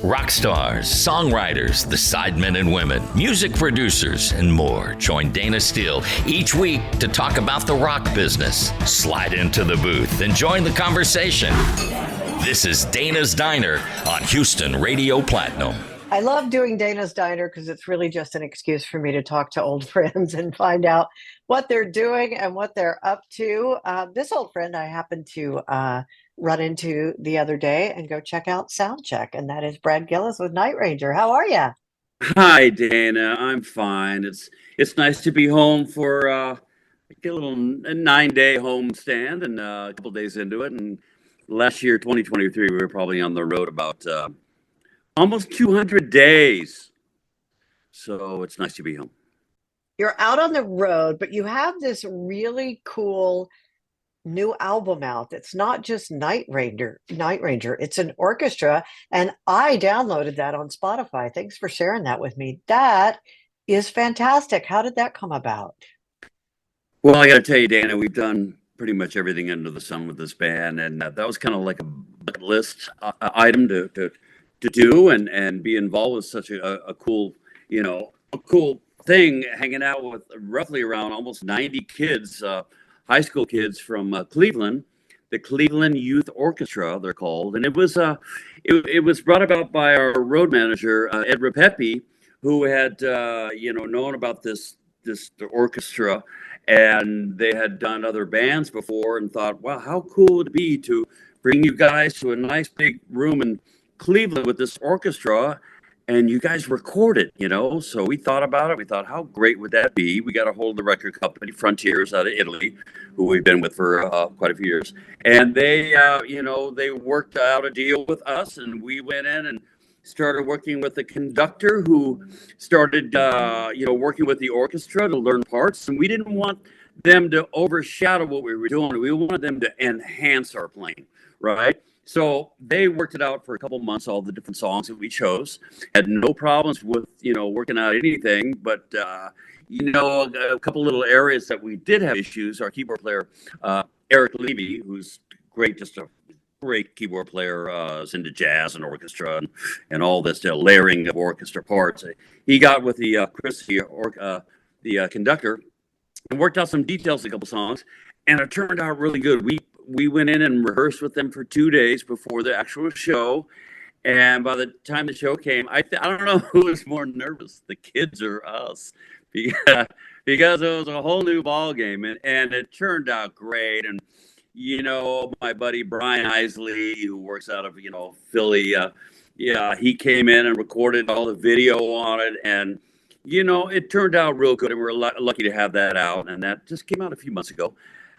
Rock stars, songwriters, the sidemen and women, music producers, and more join Dayna Steele each week to talk about the rock business. Slide into the booth and join the conversation. This is Dayna's Diner on Houston Radio Platinum. I love doing Dayna's Diner because it's really just an excuse for me to talk to old friends and find out what they're doing and what they're up to. This old friend I happened to run into the other day and go check out Soundcheck, and that is Brad Gillis with Night Ranger. How are you? Hi, Dayna. I'm fine. It's nice to be home for a 9-day homestand, and a couple days into it. And last year, 2023, we were probably on the road about almost 200 days. So it's nice to be home. You're out on the road, but you have this really cool new album out. It's not just Night Ranger. It's an orchestra, and I downloaded that on Spotify. Thanks for sharing that with me. That is fantastic. How did that come about? Well, I got to tell you, Dayna, we've done pretty much everything under the sun with this band, and that was kind of like a bucket list item to do and be involved with such a cool, a cool thing, hanging out with roughly around almost 90 kids, high school kids from Cleveland, the Cleveland Youth Orchestra, they're called. And it was brought about by our road manager, Ed Repepi, who had, known about this orchestra, and they had done other bands before and thought, wow, how cool would it be to bring you guys to a nice big room in Cleveland with this orchestra, and you guys record it, So we thought about it. We thought, how great would that be? We got a hold of the record company, Frontiers, out of Italy, who we've been with for quite a few years. And they, they worked out a deal with us, and we went in and started working with the conductor who started, working with the orchestra to learn parts. And we didn't want them to overshadow what we were doing. We wanted them to enhance our playing, right? So they worked it out for a couple months, all the different songs that we chose. Had no problems with, working out anything. But, a couple little areas that we did have issues. Our keyboard player, Eric Levy, who's great, just a great keyboard player, is into jazz and orchestra and all this layering of orchestra parts. He got with the Chris, the conductor, and worked out some details in a couple songs. And it turned out really good. We went in and rehearsed with them for 2 days before the actual show. And by the time the show came, I don't know who was more nervous, the kids or us, because it was a whole new ball game. And it turned out great. And, my buddy Brian Isley, who works out of, Philly, he came in and recorded all the video on it. And, it turned out real good. And we're lucky to have that out. And that just came out a few months ago.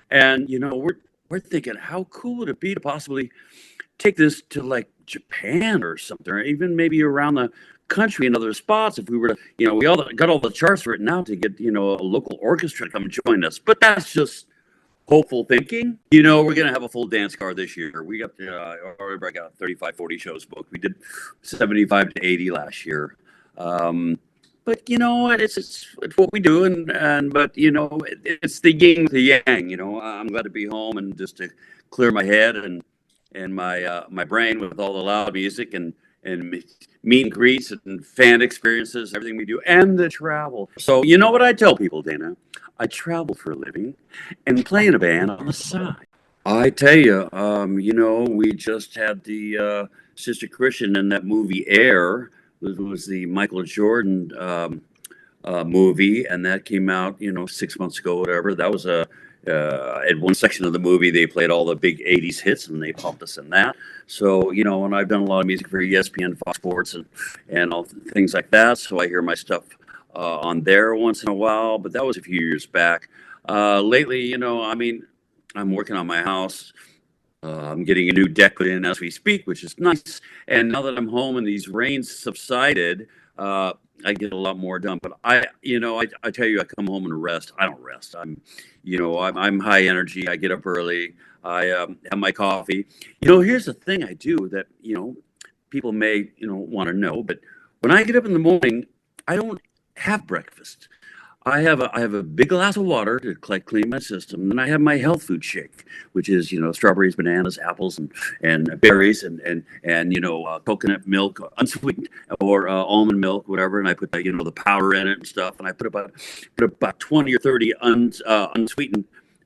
And, we're thinking, how cool would it be to possibly take this to like Japan or something, or even maybe around the country in other spots if we were to, we all got all the charts written out to get, a local orchestra to come and join us. But that's just hopeful thinking. We're going to have a full dance card this year. We got, I got 35, 40 shows booked. We did 75 to 80 last year. But it's what we do, but it's the yin with the yang. I'm glad to be home and just to clear my head and my brain with all the loud music and meet and greets and fan experiences, everything we do, and the travel. So what I tell people, Dayna, I travel for a living and play in a band on the side. I tell you, we just had the Sister Christian in that movie Air. It was the Michael Jordan movie, and that came out, 6 months ago, whatever. That was at one section of the movie, they played all the big 80s hits, and they popped us in that. So, and I've done a lot of music for ESPN, Fox Sports, and all things like that. So I hear my stuff on there once in a while, but that was a few years back. Lately, I'm working on my house. I'm getting a new deck put in as we speak, which is nice. And now that I'm home and these rains subsided, I get a lot more done. But I tell you, I come home and rest. I don't rest. I'm high energy. I get up early. I have my coffee. Here's the thing I do that, people may, want to know. But when I get up in the morning, I don't have breakfast. I have a big glass of water to clean my system, and I have my health food shake, which is strawberries, bananas, apples, and berries, and coconut milk, unsweetened, or almond milk, whatever. And I put the powder in it and stuff, and I put about 20 or 30 unsweetened,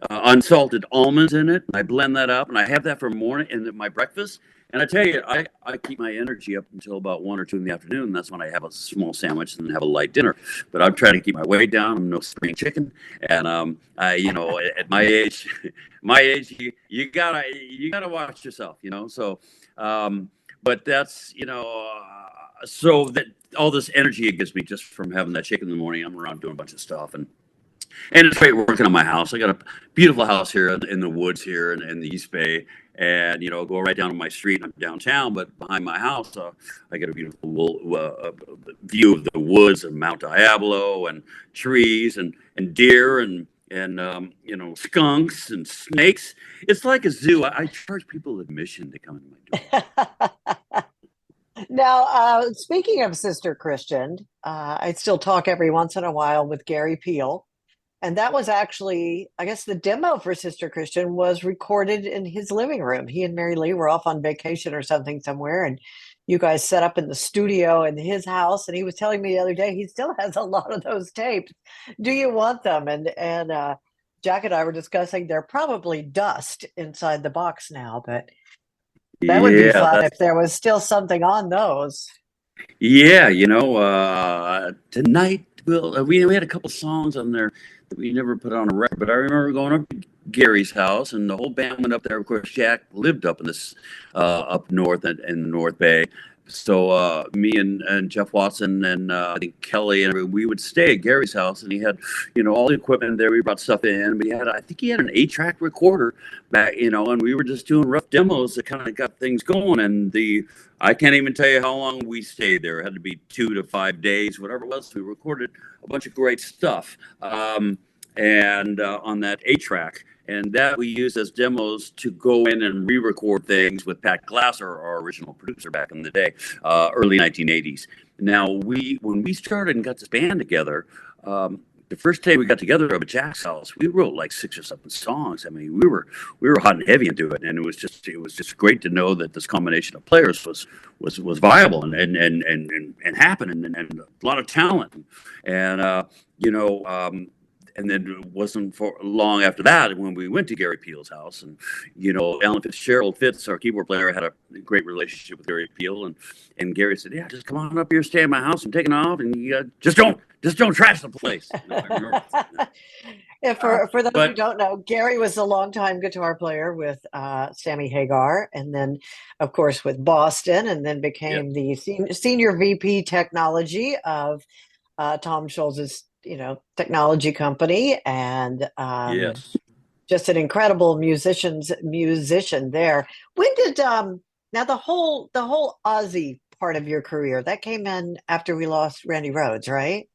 unsalted almonds in it. And I blend that up, and I have that for morning and my breakfast. And I tell you, I keep my energy up until about 1 or 2 in the afternoon. That's when I have a small sandwich and have a light dinner. But I'm trying to keep my weight down. I'm no spring chicken. And at my age, you gotta watch yourself. So, but that's so that all this energy it gives me just from having that shake in the morning. I'm around doing a bunch of stuff, and it's great working on my house. I got a beautiful house here in the woods here in the East Bay, and go right down to my street. I'm downtown, but behind my house, I get a beautiful view of the woods and Mount Diablo and trees and deer and skunks and snakes. It's like a zoo. I charge people admission to come in my door. Now, speaking of Sister Christian, I still talk every once in a while with Gary Peel. And that was actually, I guess, the demo for Sister Christian was recorded in his living room. He and Mary Lee were off on vacation or something somewhere, and you guys set up in the studio in his house. And he was telling me the other day he still has a lot of those tapes. Do you want them? And Jack and I were discussing they're probably dust inside the box now, but that would be Yeah, fun that's if there was still something on those. yeah. Tonight we had a couple songs on there that we never put on a record, but I remember going up to Gary's house, and the whole band went up there. Of course, Jack lived up in this up north in the North Bay. So me and Jeff Watson and I think Kelly and we would stay at Gary's house, and he had all the equipment there. We brought stuff in, but I think he had an 8-track recorder back, and we were just doing rough demos that kind of got things going. And I can't even tell you how long we stayed there. It had to be 2 to 5 days, whatever it was. We recorded a bunch of great stuff, and on that 8-track. And that we used as demos to go in and re-record things with Pat Glasser, our original producer back in the day, early 1980s. Now, when we started and got this band together, the first day we got together up at Jack's house, we wrote like 6 or 7 songs. I mean, we were hot and heavy into it, and it was just great to know that this combination of players was viable and happening, and a lot of talent, and and then it wasn't for long after that when we went to Gary Peel's house, and Alan Fitzgerald Fitz, our keyboard player, had a great relationship with Gary Peel, and Gary said, "Yeah, just come on up here, stay at my house. I'm taking off, and you just don't trash the place." I remember If for those who but don't know, Gary was a longtime guitar player with Sammy Hagar, and then, of course, with Boston, and then yeah, became the senior VP technology of Tom Scholz's, technology company, and yes. just an incredible musician there. When did now the whole Ozzy part of your career that came in after we lost Randy Rhoads, right?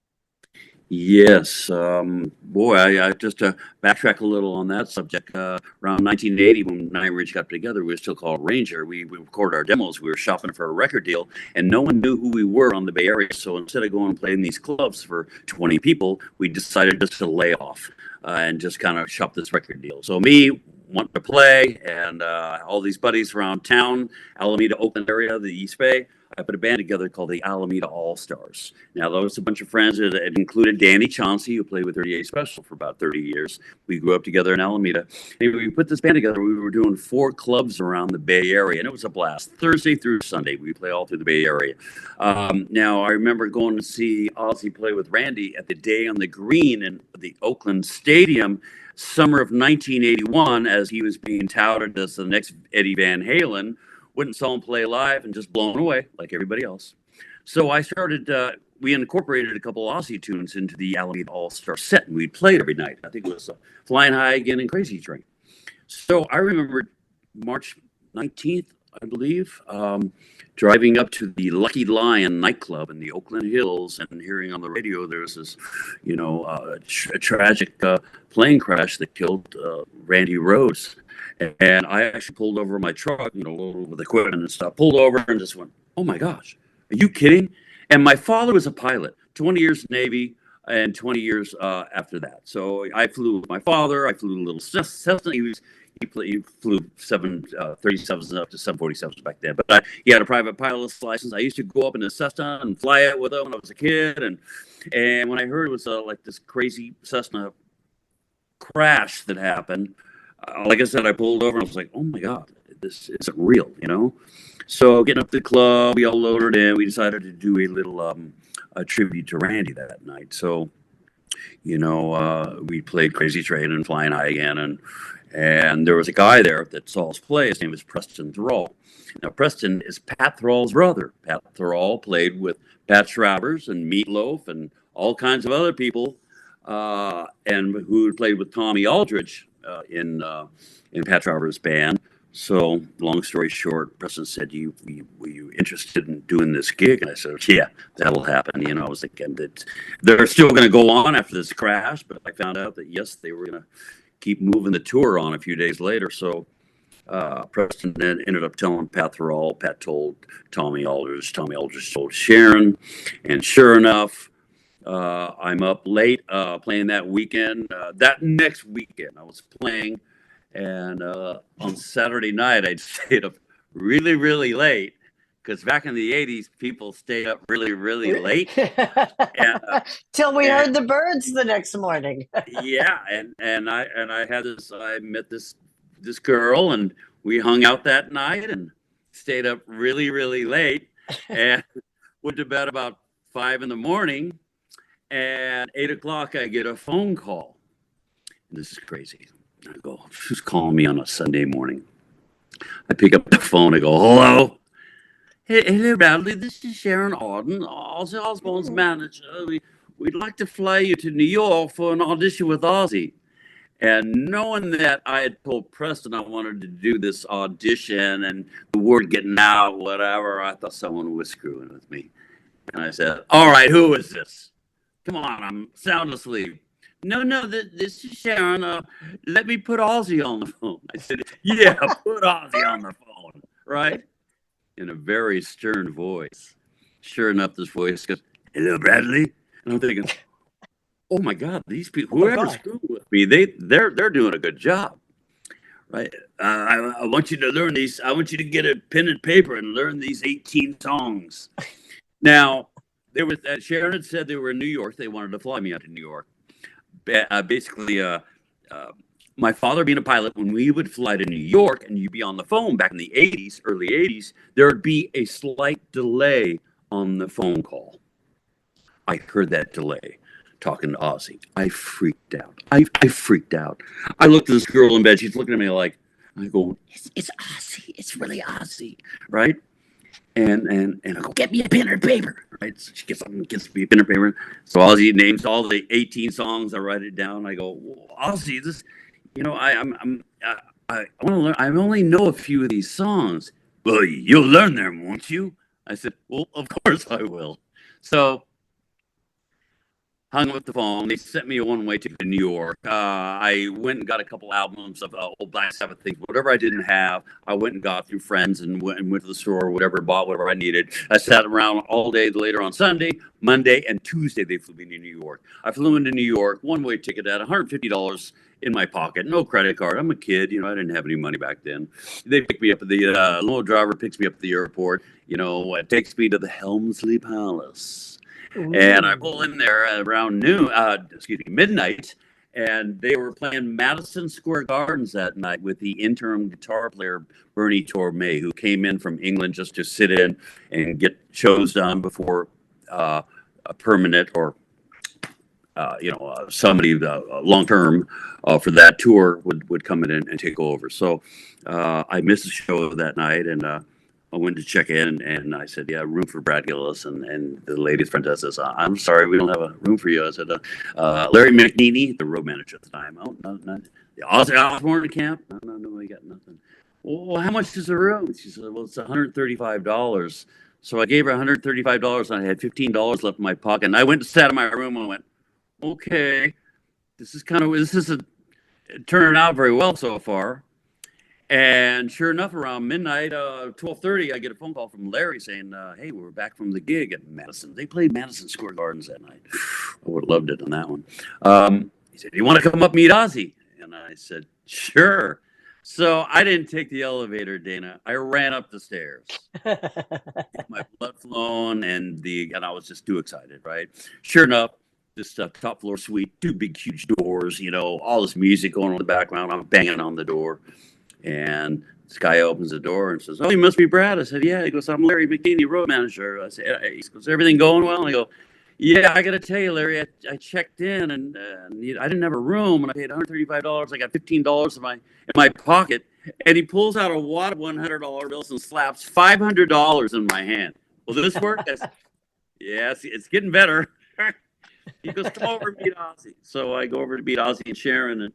Yes, boy, I just backtrack a little on that subject. Around 1980, when Nine Ridge got together, we were still called Ranger. We recorded our demos. We were shopping for a record deal, and no one knew who we were on the Bay Area. So instead of going and playing these clubs for 20 people, we decided just to lay off and just kind of shop this record deal. So me wanting to play, and all these buddies around town, Alameda, Oakland area, the East Bay. I put a band together called the Alameda All Stars. Now, there was a bunch of friends. It included Danny Chauncey, who played with 38 Special for about 30 years. We grew up together in Alameda. Anyway, we put this band together. We were doing 4 clubs around the Bay Area, and it was a blast. Thursday through Sunday, we play all through the Bay Area. Now, I remember going to see Ozzy play with Randy at the Day on the Green in the Oakland Stadium, summer of 1981, as he was being touted as the next Eddie Van Halen. Went and saw him play live and just blown away like everybody else. So I started, we incorporated a couple of Ozzy tunes into the Alameda All-Star set, and we'd play it every night. I think it was Flying High Again and Crazy Train. So I remember March 19th, I believe, driving up to the Lucky Lion nightclub in the Oakland Hills and hearing on the radio there was this, a tragic plane crash that killed Randy Rhoads. And I actually pulled over my truck, with equipment and stuff, pulled over and just went, "Oh my gosh, are you kidding?" And my father was a pilot, 20 years Navy, and 20 years after that. So I flew with my father. I flew a little Cessna. He flew 737s up to 747s back then. But he had a private pilot's license. I used to go up in the Cessna and fly it with him when I was a kid. And when I heard it was like this crazy Cessna crash that happened, like I said, I pulled over and I was like, oh my God, this isn't real, you know? So getting up to the club, we all loaded in. We decided to do a little a tribute to Randy that night. So, we played Crazy Train and Flying High again. And there was a guy there that saw us play. His name was Preston Thrall. Now, Preston is Pat Thrall's brother. Pat Thrall played with Pat Travers and Meatloaf and all kinds of other people, and who played with Tommy Aldridge in Pat Travers' band. So, long story short, Preston said, were you interested in doing this gig? And I said, yeah, that'll happen. I was thinking that they're still going to go on after this crash, but I found out that, yes, they were going to keep moving the tour on a few days later. So Preston then ended up telling Pat Thrall. Pat told Tommy Aldridge. Tommy Aldridge told Sharon. And sure enough, I'm up late playing that weekend. That next weekend, I was playing. And on Saturday night, I stayed up really, really late. Because back in the 80s, people stayed up really, really late. Till we heard the birds the next morning. Yeah, and I had this. I met this girl, and we hung out that night and stayed up really, really late, and went to bed about 5 a.m. And 8 o'clock, I get a phone call. This is crazy. I go, who's calling me on a Sunday morning? I pick up the phone. I go, hello. Hello, Bradley. This is Sharon Arden, Ozzy Osbourne's manager. We'd like to fly you to New York for an audition with Ozzy. And knowing that I had told Preston I wanted to do this audition and the word getting out, whatever, I thought someone was screwing with me. And I said, all right, who is this? Come on, I'm sound asleep. No, this is Sharon. Let me put Ozzy on the phone. I said, yeah, put Ozzy on the phone, right? In a very stern voice. Sure enough, this voice goes, hello, Bradley. And I'm thinking, oh my God, these people, whoever's screwing with me, they're doing a good job, right? I want you to learn these. I want you to get a pen and paper and learn these 18 songs. Now, there was Sharon had said they were in New York. They wanted to fly me out to New York. Basically, my father being a pilot, when we would fly to New York and you'd be on the phone back in the 80s, early 80s, there would be a slight delay on the phone call. I heard that delay talking to Ozzy. I freaked out. I freaked out. I looked at this girl in bed. She's looking at me like, I go, it's Ozzy. It's really Ozzy, right? And I go, get me a pen and paper, right? So she gets up and gets me a pen and paper. So Ozzy names all the 18 songs. I write it down. I go, Ozzy, this... I want to learn. I only know a few of these songs. Well, you'll learn them, won't you? I said, well, of course I will. So hung up the phone. They sent me a one-way ticket to New York. I went and got a couple albums of old Black Sabbath things. Whatever I didn't have, I went and got through friends and went to the store, whatever, bought whatever I needed. I sat around all day later on Sunday, Monday, and Tuesday they flew me to New York. I flew into New York, one-way ticket at $150 in my pocket, no credit card. I'm a kid, I didn't have any money back then. They pick me up at the little driver picks me up at the airport. It takes me to the Helmsley Palace. Ooh. And I pull in there around midnight, and they were playing Madison Square Gardens that night with the interim guitar player Bernie Tormé, who came in from England just to sit in and get shows done before a permanent or somebody long term for that tour would come in and take over. So I missed the show that night, and I went to check in, and I said, yeah, room for Brad Gillis. And the lady's front desk says, I'm sorry, we don't have a room for you. I said, Larry McNeely, the road manager at the time. Oh, no, the Ozzy Osbourne camp? No, we got nothing. Well, how much is the room? She said, well, it's $135. So I gave her $135, and I had $15 left in my pocket. And I went and sat in my room and went, okay, this is turning out very well so far. And sure enough, around midnight, 12:30, I get a phone call from Larry saying, "Hey, we're back from the gig at Madison. They played Madison Square Gardens that night. I would have loved it on that one." He said, "You want to come up meet Ozzy?" And I said, "Sure." So I didn't take the elevator, Dana. I ran up the stairs. My blood flowing, and I was just too excited, right? Sure enough, this top floor suite, two big, huge doors. All this music going on in the background. I'm banging on the door. And this guy opens the door and says, "Oh, you must be Brad." I said, "Yeah." He goes, "I'm Larry McKinney, road manager." I said, "He goes, everything going well?" And I go, "Yeah, I got to tell you, Larry, I checked in and I didn't have a room and I paid $135. I got $15 in my pocket." And he pulls out a wad of $100 bills and slaps $500 in my hand. "Will this work?" I said, "Yes, it's getting better." He goes, "Come over and meet Ozzy." So I go over to meet Ozzy and Sharon,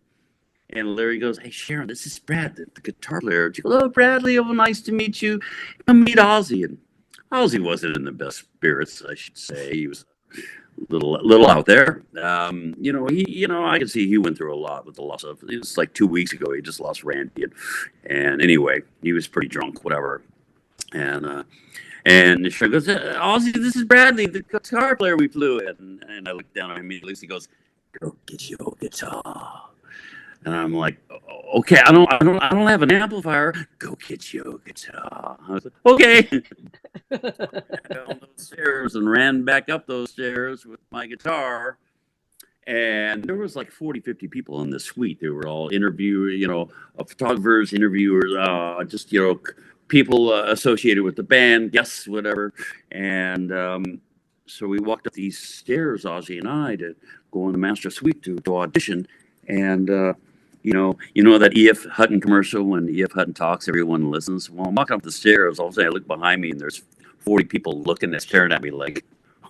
and Larry goes, "Hey, Sharon, this is Brad, the guitar player." She goes, "Oh, Bradley, oh, nice to meet you. Come meet Ozzy." And Ozzy wasn't in the best spirits, I should say. He was a little out there. I can see he went through a lot with the loss of. It was like 2 weeks ago. He just lost Randy, and anyway, he was pretty drunk, whatever. And Sharon goes, "Ozzy, this is Bradley, the guitar player we flew in." And I look down at him immediately. He goes, "Go get your guitar." And I'm like, "Okay, I don't have an amplifier. Go get your guitar." I was like, "Okay." I down those stairs and ran back up those stairs with my guitar. And there was like 40, 50 people in the suite. They were all photographers, interviewers, just, people associated with the band, guests, whatever. And so we walked up these stairs, Ozzy and I, to go in the master suite to audition. And that E.F. Hutton commercial, when E.F. Hutton talks, everyone listens. Well, I'm walking up the stairs. All of a sudden, I look behind me, and there's 40 people looking and staring at me like,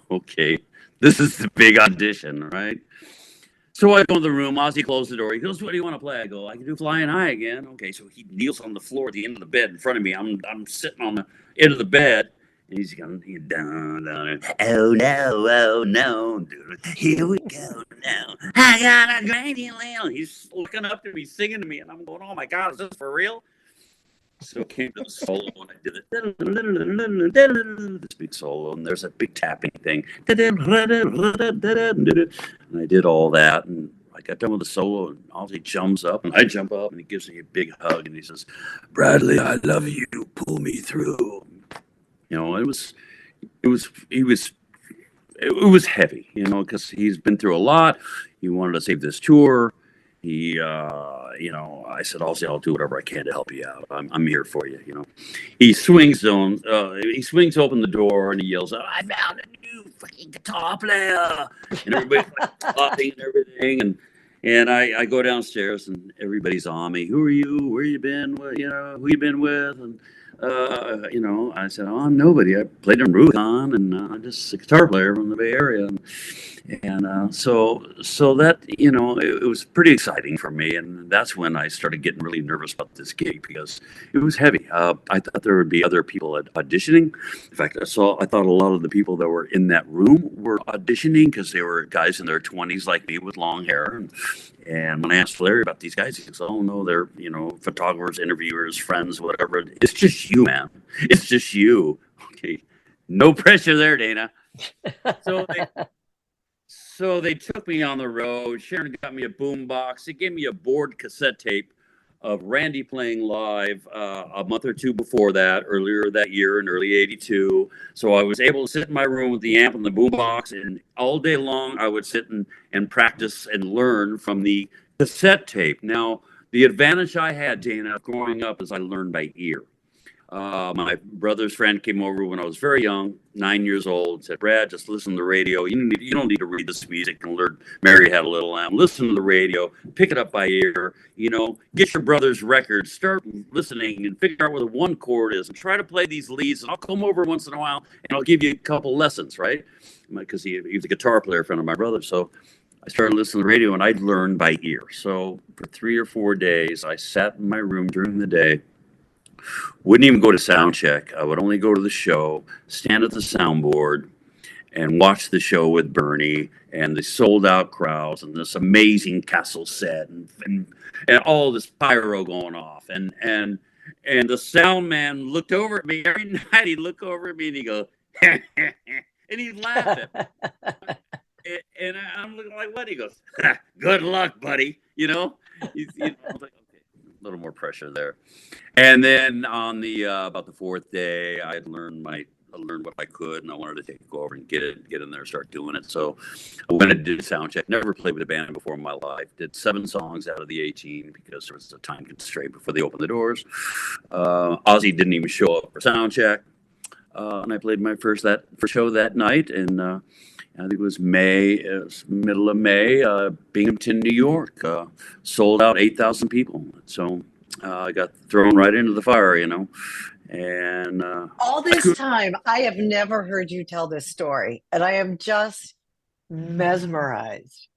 "Okay, this is the big audition, right?" So I go in the room. Ozzy closed the door. He goes, "What do you want to play?" I go, "I can do Flying High again." Okay, so he kneels on the floor at the end of the bed in front of me. I'm sitting on the end of the bed. And he's going down, down. "Oh no, oh no, here we go now. I got a great deal." He's looking up to me, singing to me, and I'm going, "Oh my God, is this for real?" So it came to the solo, and I did it. This big solo, and there's a big tapping thing. And I did all that, and I got done with the solo, and Ozzy jumps up, and I jump up, and he gives me a big hug, and he says, "Bradley, I love you. Pull me through." It was heavy, because he's been through a lot. He wanted to save this tour. I said, "Ozzy, I'll do whatever I can to help you out. I'm here for you." He swings open the door and he yells out, "I found a new fucking guitar player!" And everybody's like clapping and everything. And I go downstairs and everybody's on me. "Who are you? Where you been? Who you been with?" And I said, "Oh, I'm nobody. I played in Rubicon, and I'm just a guitar player from the Bay Area." So that, it was pretty exciting for me. And that's when I started getting really nervous about this gig because it was heavy. I thought there would be other people auditioning. In fact, I thought a lot of the people that were in that room were auditioning because they were guys in their 20s like me with long hair. And when I asked Larry about these guys, he goes, "Oh, no, they're, photographers, interviewers, friends, whatever. It's just you, man. It's just you." Okay. No pressure there, Dana. So they took me on the road. Sharon got me a boom box. They gave me a board cassette tape of Randy playing live a month or two before that, earlier that year in early '82. So I was able to sit in my room with the amp and the boom box, and all day long I would sit and practice and learn from the cassette tape. Now, the advantage I had, Dana, growing up is I learned by ear. My brother's friend came over when I was very young, 9 years old, said, "Brad, just listen to the radio. You don't need to read this music and learn Mary Had a Little Lamb. Listen to the radio, pick it up by ear, get your brother's record, start listening and figure out where the one chord is and try to play these leads. And I'll come over once in a while and I'll give you a couple lessons," right? Because he was a guitar player friend of my brother. So I started listening to the radio and I'd learn by ear. So for 3 or 4 days, I sat in my room during the day. Wouldn't even go to sound check. I would only go to the show, stand at the soundboard, and watch the show with Bernie and the sold out crowds and this amazing castle set and all this pyro going off and the sound man looked over at me every night. He'd look over at me and he'd go, and he'd laugh at me. And I'm looking like, what? He goes, good luck, buddy. You know, I was like, okay, a little more pressure there. And then on the about the fourth day, I learned what I could, and I wanted to take over and get in there and start doing it. So I went and did a sound check. Never played with a band before in my life. Did 7 songs out of the 18 because there was a time constraint before they opened the doors. Ozzy didn't even show up for sound check, and I played my first show that night, and I think it was middle of May, Binghamton, New York. Sold out 8,000 people. So I got thrown right into the fire, you know. And all this time, I have never heard you tell this story, and I am just mesmerized.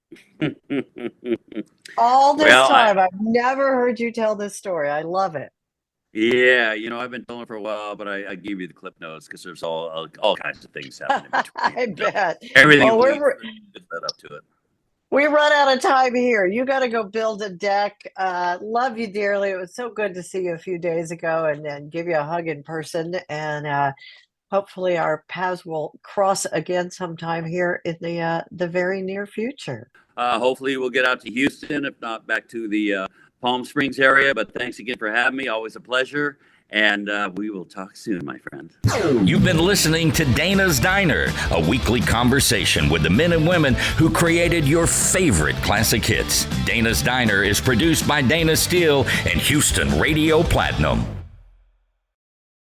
All this time, I've never heard you tell this story. I love it. Yeah, you know, I've been telling it for a while, but I give you the clip notes because there's all kinds of things happening in between. I bet. Everything Well, led up to it. We run out of time here. You got to go build a deck. Love you dearly. It was so good to see you a few days ago and give you a hug in person. And hopefully our paths will cross again sometime here in the very near future. Hopefully we'll get out to Houston, if not back to the Palm Springs area. But thanks again for having me. Always a pleasure. And we will talk soon, my friend. You've been listening to Dayna's Diner, a weekly conversation with the men and women who created your favorite classic hits. Dayna's Diner is produced by Dayna Steele and Houston Radio Platinum.